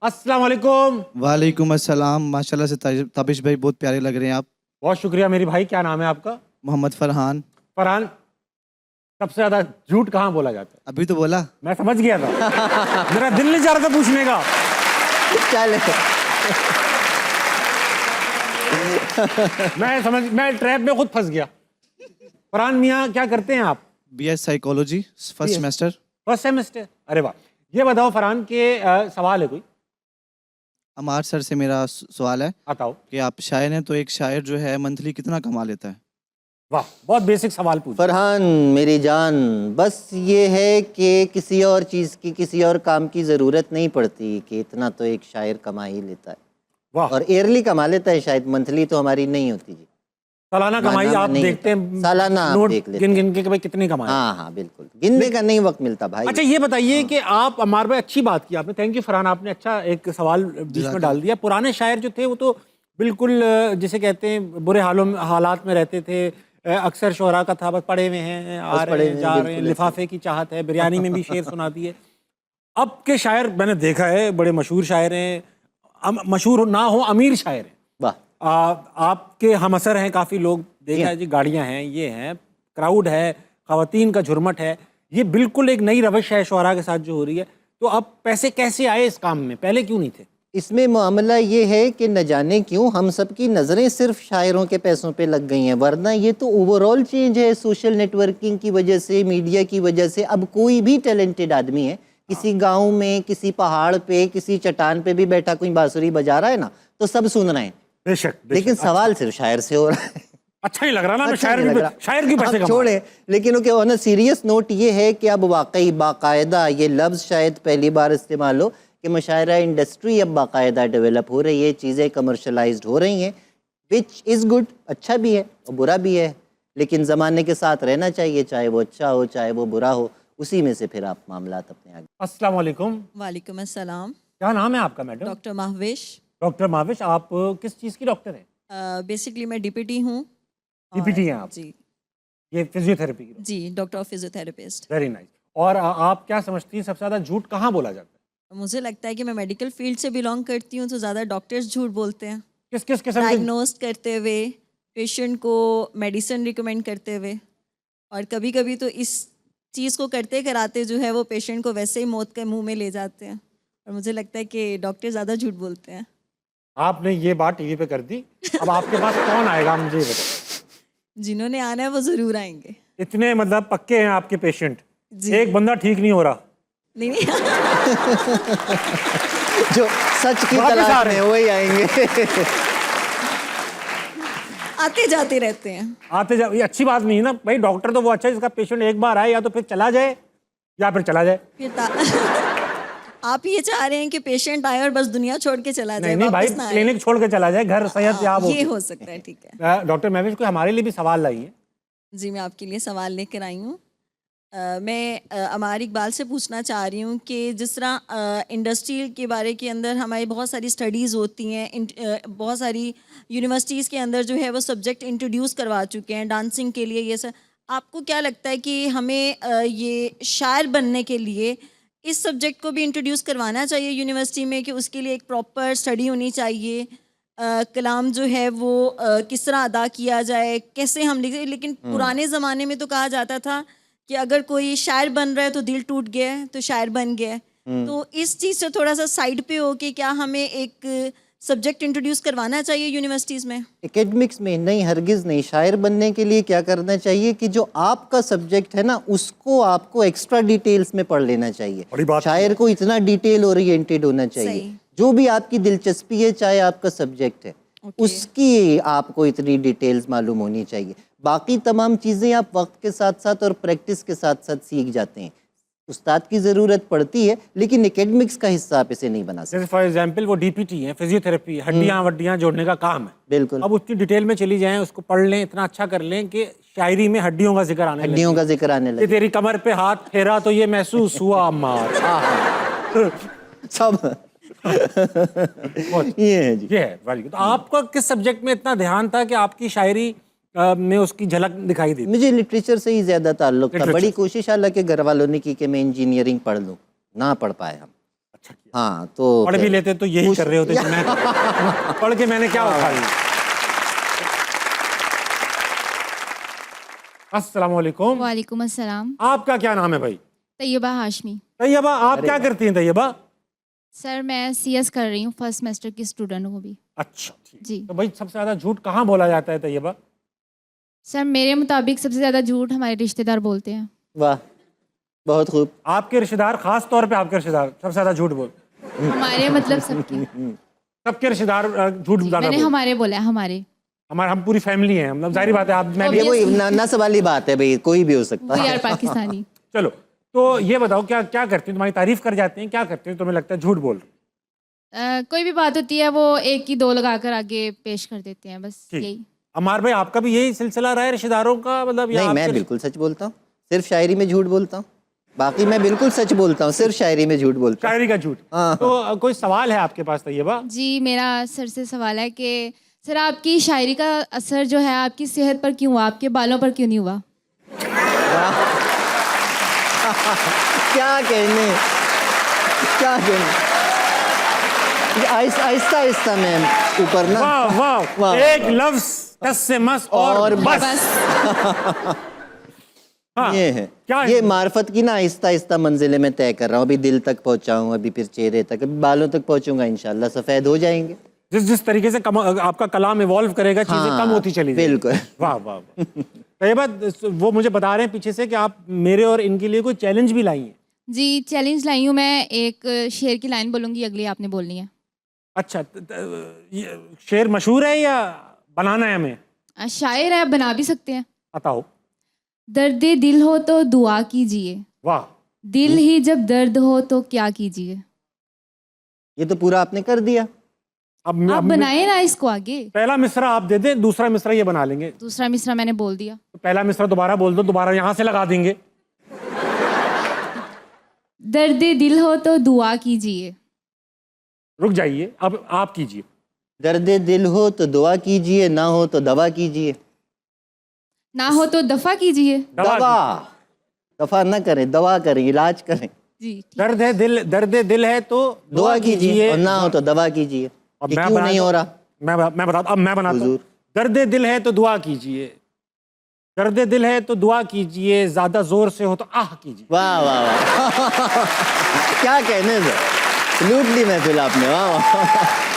अस्सलाम वालेकुम। वालेकुम अस्सलाम। माशाल्लाह से ताबिश भाई बहुत प्यारे लग रहे हैं आप। बहुत शुक्रिया मेरी भाई। क्या नाम है आपका? मोहम्मद फरहान। फरहान, सबसे ज्यादा झूठ कहाँ बोला जाता है? अभी तो बोला। मैं समझ गया था। मेरा दिल नहीं चाह रहा था पूछने का। चल मैं ट्रैप में खुद फंस गया। फरहान मियाँ, क्या करते हैं आप? BS psychology first semester. First semester. अरे वाह। ये बताओ फरहान के सवाल है कोई? अमार सर से मेरा सवाल है बताओ। कि आप शायर हैं, तो एक शायर जो है मंथली कितना कमा लेता है? वाह, बहुत बेसिक सवाल पूछ। फरहान मेरी जान, बस ये है कि किसी और चीज़ की, किसी और काम की ज़रूरत नहीं पड़ती कि इतना तो एक शायर कमा ही लेता है। वाह। और ईयरली कमा लेता है शायद, मंथली तो हमारी नहीं होती जी। सालाना कमाई माना आप नहीं देखते हैं? होता। सालाना आप नोट देख लेते गिन हैं। गिन के भाई कितने कमाए? हाँ हाँ बिल्कुल, गिनने का नहीं वक्त मिलता भाई। अच्छा ये बताइए कि आप, अमार भाई अच्छी बात की आपने, थैंक यू फरहान, आपने अच्छा एक सवाल बीच में डाल दिया। पुराने शायर जो थे वो तो बिल्कुल जिसे कहते हैं बुरे हालात में रहते थे। अक्सर शोरा का था बस पढ़े हुए हैं, आ रहे हैं, जा रहे हैं, लिफाफे की चाहत है, बिरयानी में भी शेर सुनाती है। अब के शायर मैंने देखा है बड़े मशहूर शायर हैं, मशहूर ना हो अमीर शायर हैं। वाह। आपके हमअसर हैं काफ़ी लोग, देखा है जी, गाड़ियाँ हैं, ये हैं, क्राउड है, ख़वातीन का झुरमट है। ये बिल्कुल एक नई रविश है शोरा के साथ जो हो रही है। तो अब पैसे कैसे आए इस काम में, पहले क्यों नहीं थे? इसमें मामला ये है कि न जाने क्यों हम सब की नज़रें सिर्फ शायरों के पैसों पे लग गई हैं, वरना ये तो ओवरऑल चेंज है सोशल नेटवर्किंग की वजह से, मीडिया की वजह से। अब कोई भी टैलेंटेड आदमी है, किसी गांव में, किसी पहाड़ पे, किसी चट्टान पे भी बैठा कोई बांसुरी बजा रहा है ना, तो सब सुन रहे हैं। बेशक, लेकिन सवाल सिर्फ शायर से हो रहा है। अच्छा नहीं लग रहा ना। अच्छा शायर नहीं लग रहा। शायर की पैसे आप छोड़े, लेकिन okay on a serious note ये है कि अब वाकई बाकायदा, ये लफ्ज़ शायद पहली बार इस्तेमाल हो कि मुशायरा इंडस्ट्री अब बाकायदा डेवलप हो रही है, चीज़ें कमर्शलाइज्ड हो रही हैं, विच इज़ गुड। अच्छा भी है और बुरा भी है, लेकिन ज़माने के साथ रहना चाहिए, चाहे वो अच्छा हो चाहे वो बुरा हो, उसी में से फिर आप मामलात अपने आगे। अस्सलाम वालेकुम। वालेकुम अस्सलाम। क्या नाम है आपका madam? Doctor Mahvish. Doctor Mahvish, आप किस चीज़ की डॉक्टर हैं? बेसिकली मैं डीपीटी हूँ। डीपीटी हैं आप? जी ये फिजियोथेरेपी की? जी, doctor of physiotherapist. Very nice. और आप क्या समझती हैं सबसे ज़्यादा झूठ कहाँ बोला जाता है? मुझे लगता है कि मैं मेडिकल फील्ड से बिलोंग करती हूँ, तो ज़्यादा डॉक्टर्स झूठ बोलते हैं। किस किस किस्म के? डायग्नोज करते हुए, पेशेंट को मेडिसिन रिकमेंड करते हुए, और कभी कभी तो इस चीज़ को करते कराते जो है वो पेशेंट को वैसे ही मौत के मुंह में ले जाते हैं। और मुझे लगता है कि डॉक्टर ज़्यादा झूठ बोलते हैं। आपने ये बात टीवी पे कर दी। अब आपके पास कौन आएगा मुझे ये बताओ। जिन्होंने आना है वो ज़रूर आएंगे। इतने मतलब पक्के हैं आपके पेशेंट? जी। एक बंदा ठीक नहीं हो रहा? नहीं नहीं जो सच की वापस आ तलाश रहे में वही आएंगे। आते जाते रहते हैं। आते जा, ये अच्छी बात नहीं है ना भाई। डॉक्टर तो वो अच्छा है जिसका पेशेंट एक बार आए, या तो फिर चला जाए या फिर चला जाए। आप ये चाह रहे हैं कि पेशेंट आए और बस दुनिया छोड़ के चला जाए? नहीं नहीं भाई, वापस ना आए? क्लिनिक छोड़ के चला जाए, घर सेहत याब हो। ये हो सकता है, ठीक है। डॉक्टर महविश, कोई हमारे लिए भी सवाल लाई है? जी, मैं आपके लिए सवाल लेकर आई हूँ। मैं अमार इकबाल से पूछना चाह रही हूँ कि जिस तरह इंडस्ट्री के बारे के अंदर हमारी बहुत सारी स्टडीज़ होती हैं, बहुत सारी यूनिवर्सिटीज़ के अंदर जो है वो सब्जेक्ट इंट्रोड्यूस करवा चुके हैं डांसिंग के लिए, ये सब। आपको क्या लगता है कि हमें ये शायर बनने के लिए इस सब्जेक्ट को भी इंट्रोड्यूस करवाना चाहिए यूनिवर्सिटी में, कि उसके लिए एक प्रॉपर स्टडी होनी चाहिए? कलाम जो है वो किस तरह अदा किया जाए, कैसे हम लिखें? लेकिन पुराने ज़माने में तो कहा जाता था कि अगर कोई शायर बन रहा है तो दिल टूट गया है तो शायर बन गया है। तो इस चीज़ से थोड़ा सा साइड पे हो के क्या हमें एक सब्जेक्ट इंट्रोड्यूस करवाना चाहिए यूनिवर्सिटीज़ में? एकेडमिक्स में नहीं, हरगिज़ नहीं। शायर बनने के लिए क्या करना चाहिए कि जो आपका सब्जेक्ट है ना, उसको आपको एक्स्ट्रा डिटेल्स में पढ़ लेना चाहिए। बड़ी बात शायर को इतना डिटेल ओरिएंटेड होना चाहिए। सही। जो भी आपकी दिलचस्पी है, चाहे आपका सब्जेक्ट है, उसकी आपको इतनी डिटेल्स मालूम होनी चाहिए। बाकी तमाम चीज़ें आप वक्त के साथ साथ और प्रैक्टिस के साथ साथ सीख जाते हैं। उस्ताद की ज़रूरत पड़ती है, लेकिन एकेडमिक्स का हिस्सा आप इसे नहीं बना सकते। जैसे फॉर एग्जांपल वो डीपीटी है, फिजियोथेरेपी, हड्डियाँ वड्डियाँ जोड़ने का काम है। बिल्कुल। अब उसकी डिटेल में चली जाएं, उसको पढ़ लें, इतना अच्छा कर लें कि शायरी में हड्डियों का जिक्र आने लगे। हड्डियों का जिक्र आने कि लगे। तेरी कमर पे हाथ फेरा तो ये महसूस हुआ अम्मार। सब ये है जी। ये है वेरी गुड। तो आपका किस सब्जेक्ट में इतना ध्यान था कि आपकी शायरी में उसकी झलक दिखाई दी? मुझे लिटरेचर से ही ज़्यादा ताल्लुक था। बड़ी कोशिश हालांकि घर वालों ने की कि मैं इंजीनियरिंग पढ़ लूँ, ना पढ़ पाए हम। अच्छा किया। हाँ तो पढ़ भी लेते तो यही कर रहे होते कि मैं पढ़ के मैंने क्या उखा लिया। अस्सलाम वालेकुम। वालेकुम अस्सलाम। आपका क्या नाम है भाई? तैयबा हाशमी। तैयबा, आप क्या करती हैं तैयबा? सर मैं सीएस कर रही हूँ, फर्स्ट सेमेस्टर की स्टूडेंट हूँ अभी। अच्छा ठीक। जी तो भाई सबसे ज्यादा झूठ कहाँ बोला जाता है तैयबा? सर मेरे मुताबिक सबसे ज़्यादा झूठ हमारे रिश्तेदार बोलते हैं। वाह, बहुत खूब। आपके रिश्तेदार, खास तौर पे आपके रिश्तेदार सबसे ज्यादा झूठ बोल? हमारे मतलब सबके। सबके रिश्तेदार झूठ ज्यादा मैंने बोल? हमारे बोला है, हमारे हमारे, हम पूरी फैमिली हैं, मतलब जाहिर बात है आप, मैं भी। ये वही नस्ल वाली बात है भाई, कोई भी हो सकता वो है। यार पाकिस्तानी। चलो तो ये बताओ, क्या क्या करती हैं? तुम्हारी तारीफ कर जाते हैं, क्या करते हैं? तुम्हें लगता है झूठ बोल रहे हैं? कोई भी बात होती है वो एक की दो लगाकर आगे पेश कर देते हैं, बस ठीक। यही। अमार भाई, आपका भी यही सिलसिला रहा है रिश्तेदारों का, मतलब या नहीं, मैं आपके- बिल्कुल सच बोलता हूँ, सिर्फ शायरी में झूठ बोलता हूँ, बाकी मैं बिल्कुल सच बोलता हूँ, सिर्फ शायरी में झूठ बोलता हूँ। शायरी का झूठ। हाँ। तो कोई सवाल है आपके पास तैयबा? जी मेरा सर से सवाल है कि सर आपकी शायरी का असर जो है आपकी सेहत पर क्यों हुआ, आपके बालों पर क्यों नहीं हुआ? क्या कहने, क्या कहने। आहिस्ता आहिस्ता मैं ऊपर ना। वाह वाह, वाह। एक लफ्ज टस से मस और बस। बस हाँ, ये है, क्या है? ये मार्फत की ना आहिस्ता आहिस्ता मंजिलें मैं तय कर रहा हूँ। अभी दिल तक पहुँचा हूँ, अभी फिर चेहरे तक, अभी बालों तक पहुँचूंगा, इंशाल्लाह सफ़ेद हो जाएंगे। जिस जिस तरीके से आपका कलाम इवॉल्व करेगा, चीजें हाँ, कम होती चली जाएंगी। बिल्कुल। वाह वाह वाह। तैयबा, वो मुझे बता रहे हैं पीछे से कि आप मेरे और इनके लिए कोई चैलेंज भी लाई हैं। जी चैलेंज लाई हूँ मैं, एक शेर की लाइन बोलूँगी, अगली आपने बोलनी है। अच्छा, ये शेर मशहूर है या बनाना है हमें? शायर है, बना भी सकते हैं। बताओ। दर्द दिल हो तो दुआ कीजिए, वाह, दिल ही जब दर्द हो तो क्या कीजिए। ये तो पूरा आपने कर दिया। आप बनाए ना इसको आगे। पहला मिसरा आप दे दें, दूसरा मिसरा ये बना लेंगे। दूसरा मिसरा मैंने बोल दिया। तो पहला मिसरा दोबारा बोल दो, दोबारा यहाँ से लगा देंगे। दर्द दिल हो तो दुआ कीजिए। रुक जाइए, अब आप कीजिए। दर्द दिल हो तो दुआ कीजिए, ना हो तो दवा कीजिए। ना हो तो दफा कीजिए। दवा, दफा ना करें, दवा करें, इलाज करें। जी ठीक। दर्द दिल है तो दुआ कीजिए, और ना हो तो दवा कीजिए। अब ये मैं क्यों नहीं हो रहा? मैं बताता, अब मैं बनाता हूँ। हुजूर। दर्द दिल है तो दुआ कीजिए, दर्द दिल है तो दुआ कीजिए, ज्यादा जोर से हो तो आह कीजिए। वाह वाह वाह। क्या कहने से लूट ली महफिल आपने, वाह वाह।